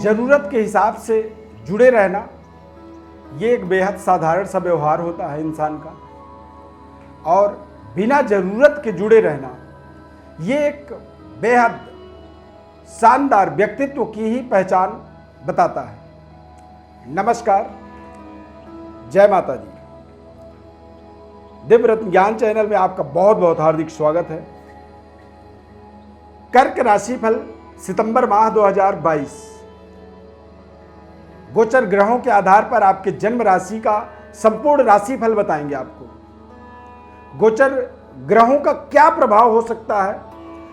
ज़रूरत के हिसाब से जुड़े रहना ये एक बेहद साधारण सा व्यवहार होता है इंसान का, और बिना ज़रूरत के जुड़े रहना ये एक बेहद शानदार व्यक्तित्व की ही पहचान बताता है। नमस्कार, जय माता दी। दिव्य रत्न ज्ञान चैनल में आपका बहुत बहुत हार्दिक स्वागत है। कर्क राशि फल सितंबर माह 2022 गोचर ग्रहों के आधार पर आपके जन्म राशि का संपूर्ण राशि फल बताएंगे। आपको गोचर ग्रहों का क्या प्रभाव हो सकता है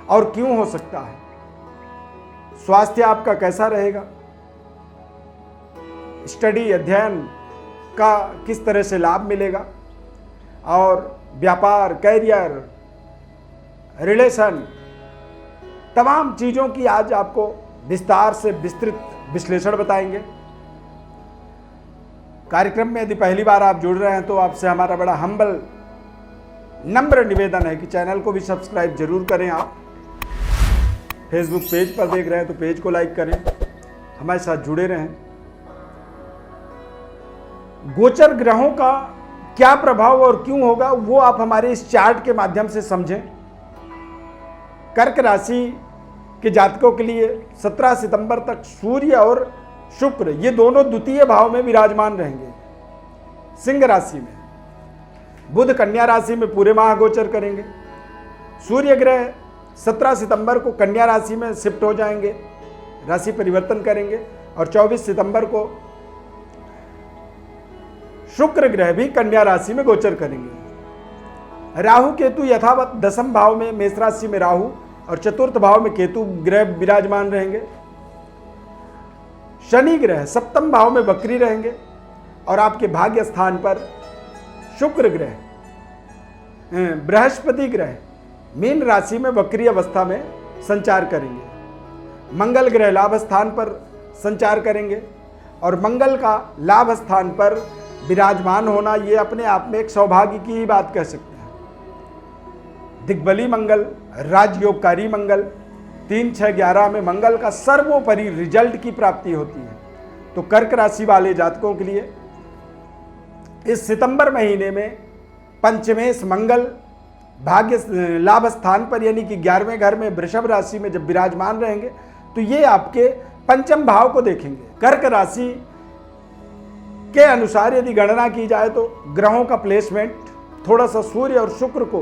और क्यों हो सकता है, स्वास्थ्य आपका कैसा रहेगा, स्टडी अध्ययन का किस तरह से लाभ मिलेगा, और व्यापार, कैरियर, रिलेशन, तमाम चीज़ों की आज आपको विस्तार से विस्तृत विश्लेषण बताएंगे। कार्यक्रम में यदि पहली बार आप जुड़ रहे हैं तो आपसे हमारा बड़ा हम्बल नम्र निवेदन है कि चैनल को भी सब्सक्राइब जरूर करें। आप फेसबुक पेज पर देख रहे हैं तो पेज को लाइक करें, हमारे साथ जुड़े रहें। गोचर ग्रहों का क्या प्रभाव और क्यों होगा वो आप हमारे इस चार्ट के माध्यम से समझें। कर्क राशि के जातकों के लिए 17 सितंबर तक सूर्य और शुक्र ये दोनों द्वितीय भाव में विराजमान रहेंगे। सिंह राशि में बुध कन्या राशि में पूरे माह गोचर करेंगे। सूर्य ग्रह 17 सितंबर को कन्या राशि में शिफ्ट हो जाएंगे, राशि परिवर्तन करेंगे, और 24 सितंबर को शुक्र ग्रह भी कन्या राशि में गोचर करेंगे। राहु केतु यथावत दसम भाव में मेष राशि में राहु और चतुर्थ भाव में केतु ग्रह विराजमान रहेंगे। शनि ग्रह सप्तम भाव में वक्री रहेंगे और आपके भाग्य स्थान पर शुक्र ग्रह, बृहस्पति ग्रह मीन राशि में वक्री अवस्था में संचार करेंगे। मंगल ग्रह लाभ स्थान पर संचार करेंगे, और मंगल का लाभ स्थान पर विराजमान होना ये अपने आप में एक सौभाग्य की ही बात कह सकते हैं। दिग्बली मंगल, राजयोगकारी मंगल, 3, 6, 11 में मंगल का सर्वोपरि रिजल्ट की प्राप्ति होती है। तो कर्क राशि वाले जातकों के लिए इस सितंबर महीने में पंचमेश मंगल भाग्य लाभ स्थान पर यानी कि 11वें घर में वृषभ राशि में जब विराजमान रहेंगे तो ये आपके पंचम भाव को देखेंगे। कर्क राशि के अनुसार यदि गणना की जाए तो ग्रहों का प्लेसमेंट थोड़ा सा सूर्य और शुक्र को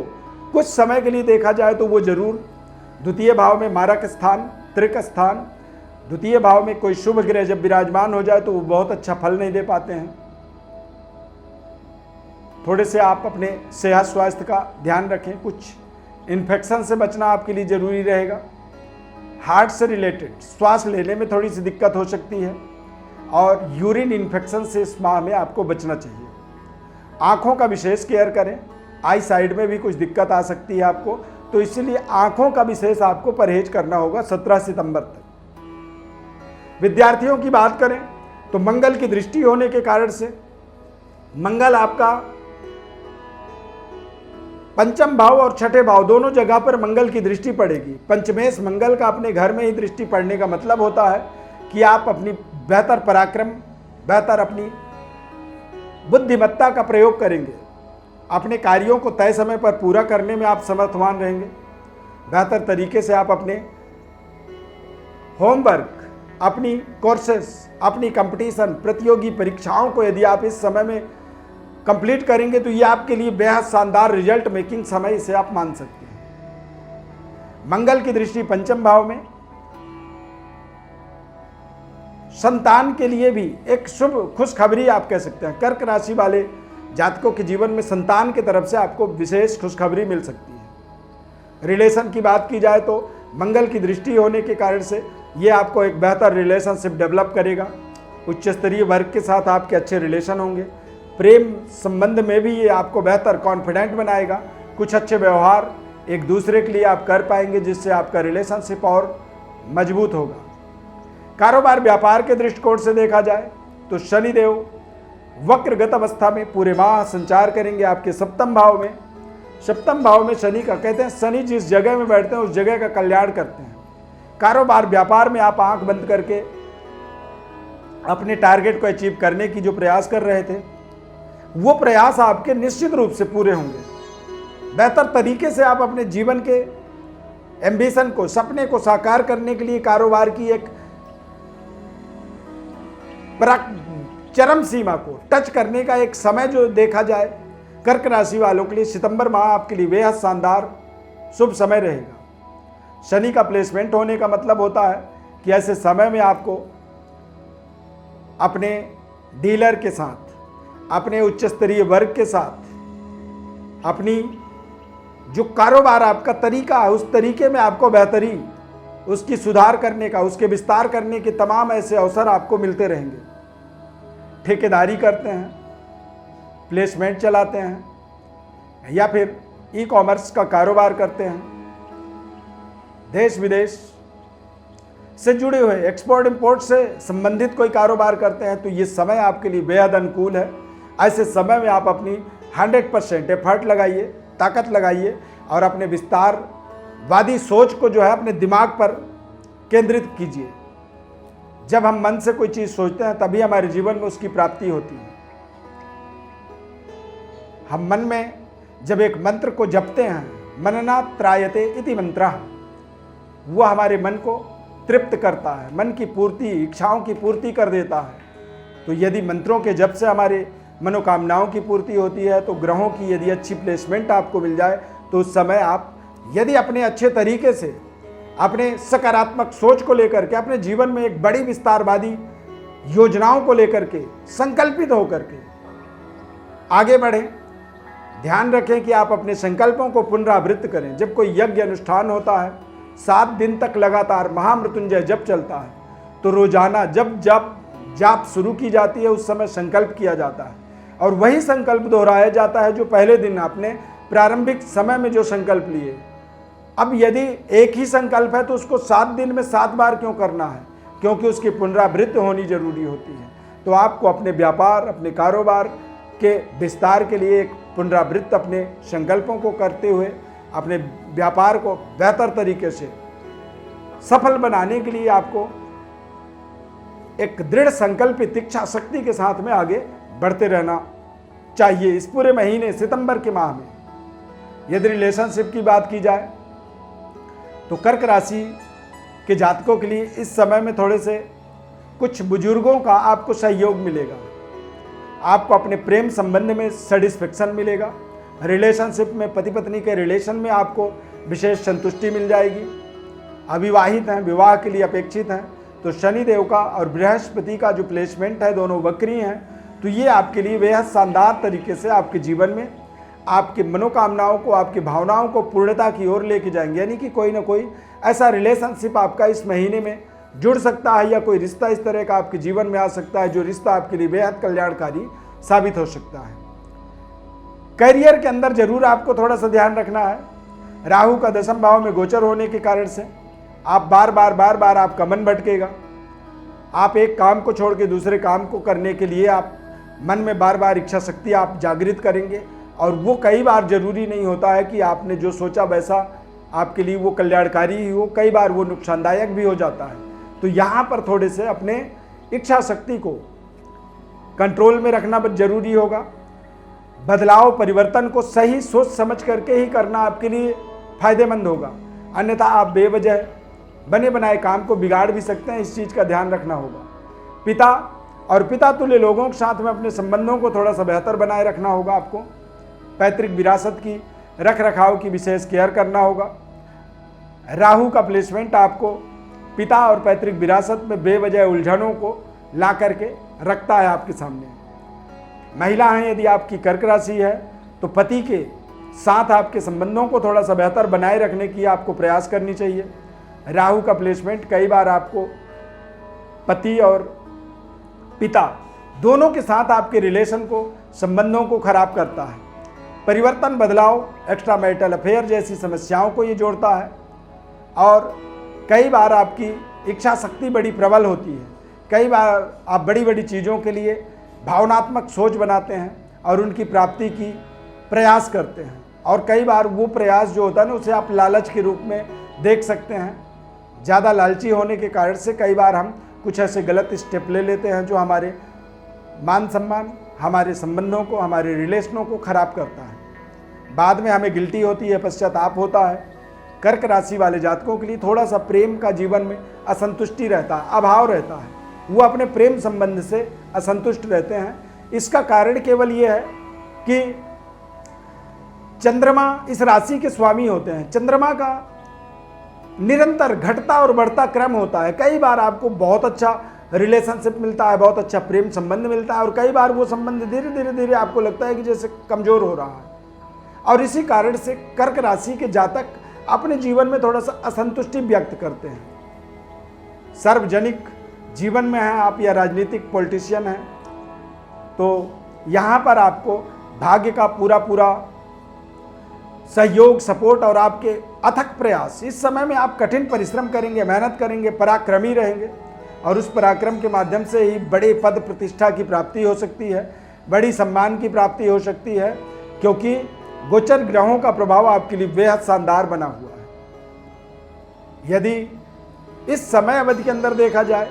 कुछ समय के लिए देखा जाए तो वो जरूर द्वितीय भाव में मारक स्थान, त्रिक स्थान, द्वितीय भाव में कोई शुभ ग्रह जब विराजमान हो जाए तो वो बहुत अच्छा फल नहीं दे पाते हैं। थोड़े से आप अपने सेहत स्वास्थ्य का ध्यान रखें, कुछ इन्फेक्शन से बचना आपके लिए जरूरी रहेगा। हार्ट से रिलेटेड श्वास लेने में थोड़ी सी दिक्कत हो सकती है, और यूरिन इन्फेक्शन से इस माह में आपको बचना चाहिए। आँखों का विशेष केयर करें, आई साइड में भी कुछ दिक्कत आ सकती है आपको, तो इसलिए आँखों का विशेष आपको परहेज करना होगा 17 सितंबर तक। विद्यार्थियों की बात करें तो मंगल की दृष्टि होने के कारण से मंगल आपका पंचम भाव और छठे भाव दोनों जगह पर मंगल की दृष्टि पड़ेगी। पंचमेश मंगल का अपने घर में ही दृष्टि पड़ने का मतलब होता है कि आप अपनी बेहतर पराक्रम, बेहतर अपनी बुद्धिमत्ता का प्रयोग करेंगे, अपने कार्यों को तय समय पर पूरा करने में आप समर्थवान रहेंगे। बेहतर तरीके से आप अपने होमवर्क, अपनी कोर्सेस, अपनी कंपटीशन, प्रतियोगी परीक्षाओं को यदि आप इस समय में कंप्लीट करेंगे तो ये आपके लिए बेहद शानदार रिजल्ट मेकिंग समय इसे आप मान सकते हैं। मंगल की दृष्टि पंचम भाव में संतान के लिए भी एक शुभ खुशखबरी आप कह सकते हैं। कर्क राशि वाले जातकों के जीवन में संतान की तरफ से आपको विशेष खुशखबरी मिल सकती है। रिलेशन की बात की जाए तो मंगल की दृष्टि होने के कारण से ये आपको एक बेहतर रिलेशनशिप डेवलप करेगा। उच्च स्तरीय वर्ग के साथ आपके अच्छे रिलेशन होंगे। प्रेम संबंध में भी ये आपको बेहतर कॉन्फिडेंट बनाएगा। कुछ अच्छे व्यवहार एक दूसरे के लिए आप कर पाएंगे जिससे आपका रिलेशनशिप और मजबूत होगा। कारोबार व्यापार के दृष्टिकोण से देखा जाए तो शनिदेव वक्रगत अवस्था में पूरे माह संचार करेंगे आपके सप्तम भाव में। सप्तम भाव में शनि का कहते हैं शनि जिस जगह में बैठते हैं उस जगह का कल्याण करते हैं। कारोबार व्यापार में आप आंख बंद करके अपने टारगेट को अचीव करने की जो प्रयास कर रहे थे, वो प्रयास आपके निश्चित रूप से पूरे होंगे। बेहतर तरीके से आप अपने जीवन के एम्बिशन को, सपने को साकार करने के लिए कारोबार की एक चरम सीमा को टच करने का एक समय जो देखा जाए, कर्क राशि वालों के लिए सितंबर माह आपके लिए बेहद शानदार शुभ समय रहेगा। शनि का प्लेसमेंट होने का मतलब होता है कि ऐसे समय में आपको अपने डीलर के साथ, अपने उच्च स्तरीय वर्ग के साथ, अपनी जो कारोबार आपका तरीका है उस तरीके में आपको बेहतरी, उसकी सुधार करने का, उसके विस्तार करने के तमाम ऐसे अवसर आपको मिलते रहेंगे। ठेकेदारी करते हैं, प्लेसमेंट चलाते हैं या फिर ई कॉमर्स का कारोबार करते हैं, देश विदेश से जुड़े हुए एक्सपोर्ट इंपोर्ट से संबंधित कोई कारोबार करते हैं, तो ये समय आपके लिए बेहद अनुकूल है। ऐसे समय में आप अपनी 100% एफर्ट लगाइए, ताकत लगाइए और अपने विस्तारवादी सोच को जो है अपने दिमाग पर केंद्रित कीजिए। जब हम मन से कोई चीज़ सोचते हैं तभी हमारे जीवन में उसकी प्राप्ति होती है। हम मन में जब एक मंत्र को जपते हैं, मनना त्रायते इति मंत्रः, वो हमारे मन को तृप्त करता है, मन की पूर्ति, इच्छाओं की पूर्ति कर देता है। तो यदि मंत्रों के जप से हमारे मनोकामनाओं की पूर्ति होती है, तो ग्रहों की यदि अच्छी प्लेसमेंट आपको मिल जाए तो उस समय आप यदि अपने अच्छे तरीके से, अपने सकारात्मक सोच को लेकर के, अपने जीवन में एक बड़ी विस्तारवादी योजनाओं को लेकर के संकल्पित होकर के आगे बढ़ें। ध्यान रखें कि आप अपने संकल्पों को पुनरावृत्त करें। जब कोई यज्ञ अनुष्ठान होता है, 7 दिन तक लगातार महामृत्युंजय जप चलता है, तो रोजाना जब जाप शुरू की जाती है उस समय संकल्प किया जाता है और वही संकल्प दोहराया जाता है जो पहले दिन आपने प्रारंभिक समय में जो संकल्प लिए। अब यदि एक ही संकल्प है तो उसको 7 दिन में 7 बार क्यों करना है? क्योंकि उसकी पुनरावृत्ति होनी जरूरी होती है। तो आपको अपने व्यापार, अपने कारोबार के विस्तार के लिए एक पुनरावृत्त अपने संकल्पों को करते हुए अपने व्यापार को बेहतर तरीके से सफल बनाने के लिए आपको एक दृढ़ संकल्पित इच्छा शक्ति के साथ में आगे बढ़ते रहना चाहिए। इस पूरे महीने सितंबर के माह में यदि रिलेशनशिप की बात की जाए तो कर्क राशि के जातकों के लिए इस समय में थोड़े से कुछ बुजुर्गों का आपको सहयोग मिलेगा। आपको अपने प्रेम संबंध में सेटिस्फेक्शन मिलेगा। रिलेशनशिप में, पति पत्नी के रिलेशन में आपको विशेष संतुष्टि मिल जाएगी। अविवाहित हैं, विवाह के लिए अपेक्षित हैं, तो शनि देव का और बृहस्पति का जो प्लेसमेंट है, दोनों वक्री हैं, तो ये आपके लिए बेहद शानदार तरीके से आपके जीवन में आपकी मनोकामनाओं को, आपकी भावनाओं को पूर्णता की ओर लेके जाएंगे। यानी कि कोई ना कोई ऐसा रिलेशनशिप आपका इस महीने में जुड़ सकता है या कोई रिश्ता इस तरह का आपके जीवन में आ सकता है जो रिश्ता आपके लिए बेहद कल्याणकारी साबित हो सकता है। करियर के अंदर जरूर आपको थोड़ा सा ध्यान रखना है। राहु का 10वें भाव में गोचर होने के कारण से आप बार बार आपका मन भटकेगा। आप एक काम को छोड़ के दूसरे काम को करने के लिए आप मन में बार इच्छा शक्ति आप जागृत करेंगे और वो कई बार जरूरी नहीं होता है कि आपने जो सोचा वैसा आपके लिए वो कल्याणकारी ही हो, कई बार वो नुकसानदायक भी हो जाता है। तो यहाँ पर थोड़े से अपने इच्छा शक्ति को कंट्रोल में रखना जरूरी होगा। बदलाव, परिवर्तन को सही सोच समझ करके ही करना आपके लिए फायदेमंद होगा, अन्यथा आप बेवजह बने बनाए काम को बिगाड़ भी सकते हैं। इस चीज़ का ध्यान रखना होगा। पिता और पिता तुल्य लोगों के साथ में अपने संबंधों को थोड़ा सा बेहतर बनाए रखना होगा। आपको पैतृक विरासत की रख रखाव की विशेष केयर करना होगा। राहु का प्लेसमेंट आपको पिता और पैतृक विरासत में बेवजह उलझनों को ला करके रखता है आपके सामने। महिला हैं यदि आपकी कर्क राशि है तो पति के साथ आपके संबंधों को थोड़ा सा बेहतर बनाए रखने की आपको प्रयास करनी चाहिए। राहु का प्लेसमेंट कई बार आपको पति और पिता दोनों के साथ आपके रिलेशन को, संबंधों को खराब करता है। परिवर्तन, बदलाव, एक्स्ट्रा मैरिटल अफेयर जैसी समस्याओं को ये जोड़ता है और कई बार आपकी इच्छा शक्ति बड़ी प्रबल होती है। कई बार आप बड़ी बड़ी चीज़ों के लिए भावनात्मक सोच बनाते हैं और उनकी प्राप्ति की प्रयास करते हैं और कई बार वो प्रयास जो होता है ना उसे आप लालच के रूप में देख सकते हैं। ज़्यादा लालची होने के कारण से कई बार हम कुछ ऐसे गलत स्टेप ले लेते हैं जो हमारे मान सम्मान, हमारे संबंधों को, हमारे रिलेशनों को खराब करता है। बाद में हमें गिल्टी होती है, पश्चाताप होता है। कर्क राशि वाले जातकों के लिए थोड़ा सा प्रेम का जीवन में असंतुष्टि रहता है, अभाव रहता है। वो अपने प्रेम संबंध से असंतुष्ट रहते हैं। इसका कारण केवल ये है कि चंद्रमा इस राशि के स्वामी होते हैं। चंद्रमा का निरंतर घटता और बढ़ता क्रम होता है। कई बार आपको बहुत अच्छा रिलेशनशिप मिलता है, बहुत अच्छा प्रेम संबंध मिलता है, और कई बार वो संबंध धीरे धीरे धीरे आपको लगता है कि जैसे कमजोर हो रहा है। और इसी कारण से कर्क राशि के जातक अपने जीवन में थोड़ा सा असंतुष्टि व्यक्त करते हैं। सार्वजनिक जीवन में हैं आप या राजनीतिक पॉलिटिशियन हैं, तो यहाँ पर आपको भाग्य का पूरा सहयोग, सपोर्ट और आपके अथक प्रयास, इस समय में आप कठिन परिश्रम करेंगे, मेहनत करेंगे, पराक्रमी रहेंगे, और उस पराक्रम के माध्यम से ही बड़े पद प्रतिष्ठा की प्राप्ति हो सकती है, बड़ी सम्मान की प्राप्ति हो सकती है, क्योंकि गोचर ग्रहों का प्रभाव आपके लिए बेहद शानदार बना हुआ है। यदि इस समय अवधि के अंदर देखा जाए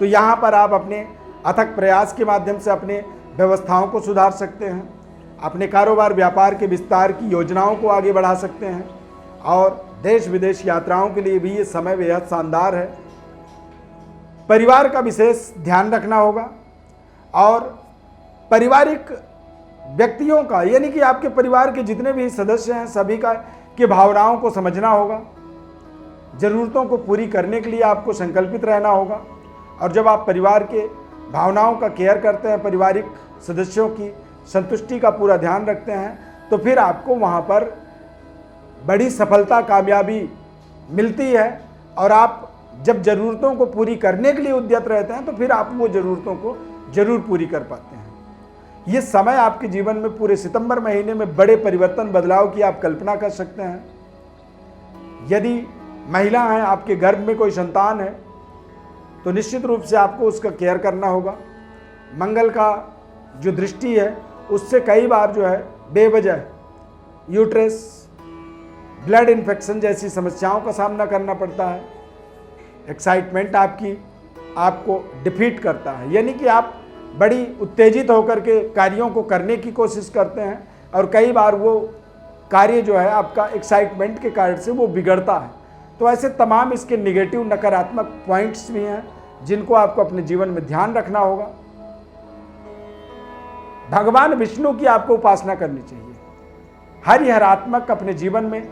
तो यहाँ पर आप अपने अथक प्रयास के माध्यम से अपने व्यवस्थाओं को सुधार सकते हैं, अपने कारोबार व्यापार के विस्तार की योजनाओं को आगे बढ़ा सकते हैं, और देश विदेश यात्राओं के लिए भी ये समय बेहद शानदार है। परिवार का विशेष ध्यान रखना होगा, और पारिवारिक व्यक्तियों का, यानी कि आपके परिवार के जितने भी सदस्य हैं सभी का के भावनाओं को समझना होगा। ज़रूरतों को पूरी करने के लिए आपको संकल्पित रहना होगा, और जब आप परिवार के भावनाओं का केयर करते हैं, पारिवारिक सदस्यों की संतुष्टि का पूरा ध्यान रखते हैं, तो फिर आपको वहाँ पर बड़ी सफलता, कामयाबी मिलती है। और आप जब ज़रूरतों को पूरी करने के लिए उद्यत रहते हैं तो फिर आप वो ज़रूरतों को ज़रूर पूरी कर पाते हैं। ये समय आपके जीवन में पूरे सितंबर महीने में बड़े परिवर्तन, बदलाव की आप कल्पना कर सकते हैं। यदि महिला हैं, आपके गर्भ में कोई संतान है, तो निश्चित रूप से आपको उसका केयर करना होगा। मंगल का जो दृष्टि है उससे कई बार जो है बेवजह यूट्रस, ब्लड इन्फेक्शन जैसी समस्याओं का सामना करना पड़ता है। एक्साइटमेंट आपको डिफीट करता है, यानी कि आप बड़ी उत्तेजित होकर के कार्यों को करने की कोशिश करते हैं, और कई बार वो कार्य जो है आपका एक्साइटमेंट के कारण से वो बिगड़ता है। तो ऐसे तमाम इसके निगेटिव, नकारात्मक पॉइंट्स भी हैं जिनको आपको अपने जीवन में ध्यान रखना होगा। भगवान विष्णु की आपको उपासना करनी चाहिए। हरिहरात्मक अपने जीवन में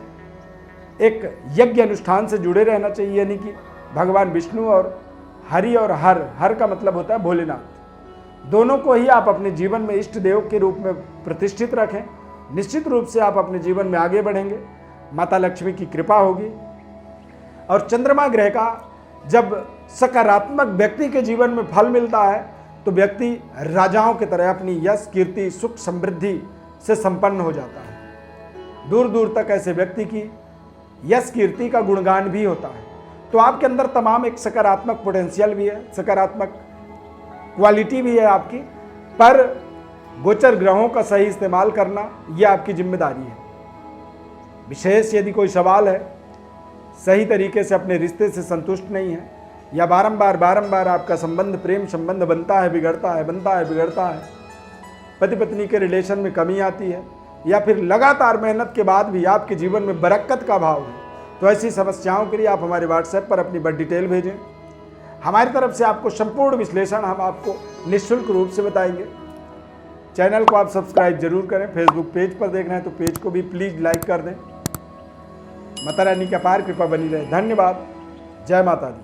एक यज्ञ अनुष्ठान से जुड़े रहना चाहिए, यानी कि भगवान विष्णु और हरि, और हर का मतलब होता है भोलेनाथ, दोनों को ही आप अपने जीवन में इष्ट देव के रूप में प्रतिष्ठित रखें। निश्चित रूप से आप अपने जीवन में आगे बढ़ेंगे, माता लक्ष्मी की कृपा होगी। और चंद्रमा ग्रह का जब सकारात्मक व्यक्ति के जीवन में फल मिलता है तो व्यक्ति राजाओं की तरह अपनी यश, कीर्ति, सुख, समृद्धि से संपन्न हो जाता है। दूर दूर तक ऐसे व्यक्ति की यश, कीर्ति का गुणगान भी होता है। तो आपके अंदर तमाम एक सकारात्मक पोटेंशियल भी है, सकारात्मक क्वालिटी भी है आपकी, पर गोचर ग्रहों का सही इस्तेमाल करना यह आपकी जिम्मेदारी है। विशेष यदि कोई सवाल है, सही तरीके से अपने रिश्ते से संतुष्ट नहीं है, या बारंबार आपका संबंध, प्रेम संबंध बनता है, बिगड़ता है, पति पत्नी के रिलेशन में कमी आती है, या फिर लगातार मेहनत के बाद भी आपके जीवन में बरकत का भाव है, तो ऐसी समस्याओं के लिए आप हमारे व्हाट्सएप पर अपनी बड़ी डिटेल भेजें। हमारी तरफ से आपको संपूर्ण विश्लेषण हम आपको निःशुल्क रूप से बताएंगे। चैनल को आप सब्सक्राइब जरूर करें। फेसबुक पेज पर देख रहे हैं तो पेज को भी प्लीज़ लाइक कर दें। माता रानी की अपार कृपा बनी रहे। धन्यवाद। जय माता दी।